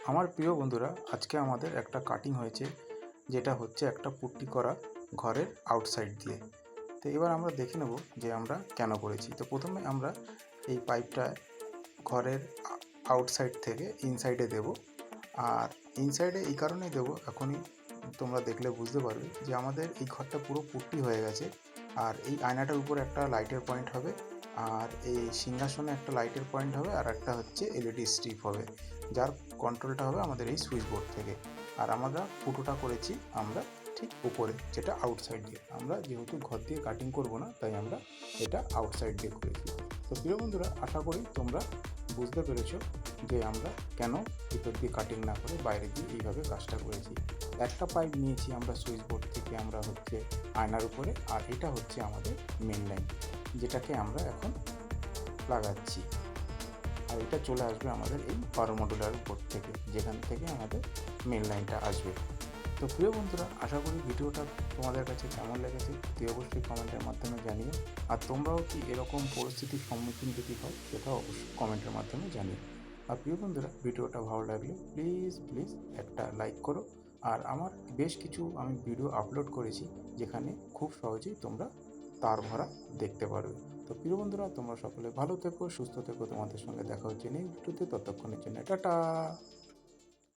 আমার প্রিয় বন্ধুরা, আজকে আমাদের একটা কাটিং হয়েছে, যেটা হচ্ছে একটা পুট্টি করা ঘরের আউটসাইড দিয়ে। তো এবার আমরা দেখে নেব যে আমরা কেন করেছি। তো প্রথমে আমরা এই পাইপটা ঘরের আউটসাইড থেকে ইনসাইডে দেব। আর ইনসাইডে এই কারণেই দেবো, এখনই তোমরা দেখলে বুঝতে পারবে যে আমাদের এই ঘরটা পুরো পুট্টি হয়ে গেছে। আর এই আয়নাটার উপর একটা লাইটের পয়েন্ট হবে, আর এই সিংহাসনে একটা লাইটের পয়েন্ট হবে, আর একটা হচ্ছে এলইডি স্ট্রিপ হবে, যার কন্ট্রোলটা হবে আমাদের এই সুইচ বোর্ড থেকে। আর আমরা ফুটোটা করেছি আমরা ঠিক উপরে, যেটা আউটসাইড দিয়ে। আমরা যেহেতু ঘর দিয়ে কাটিং করব না, তাই আমরা এটা আউটসাইড দিয়ে করেছি। তো প্রিয় বন্ধুরা, আশা করি তোমরা বুঝতে পেরেছো যে আমরা কেন ভিতর দিয়ে কাটিং না করে বাইরে দিয়ে এইভাবে কাজটা করেছি। একটা পাইপ নিয়েছি আমরা সুইচ বোর্ড থেকে, আমরা হচ্ছে আয়নার উপরে, আর এটা হচ্ছে আমাদের মেন লাইন, যেটাকে আমরা এখন লাগাচ্ছি। আর এটা চলে আসবে আমাদের এই পাওয়ার মডুলার বোর্ড থেকে, যেখান থেকে আমাদের মেন লাইনটা আসবে। তো প্রিয় বন্ধুরা, আশা করি ভিডিওটা তোমাদের কাছে কেমন লেগেছে তুই অবশ্যই কমেন্টের মাধ্যমে জানিও। আর তোমরাও কি এরকম পরিস্থিতির সম্মুখীন যদি হও, সেটাও অবশ্যই কমেন্টের মাধ্যমে জানিও। আর প্রিয় বন্ধুরা, ভিডিওটা ভালো লাগলে প্লিজ প্লিজ একটা লাইক করো। আর আমার বেশ কিছু আমি ভিডিও আপলোড করেছি, যেখানে খুব সহজেই তোমরা তার ভরা দেখতে পারবে। তো প্রিয় বন্ধুরা, তোমরা সকলে ভালো থেকো, সুস্থ থেকো। তোমাদের সঙ্গে দেখা হচ্ছে নেক্সট ভিডিওতে। ততক্ষণের জন্য টাটা।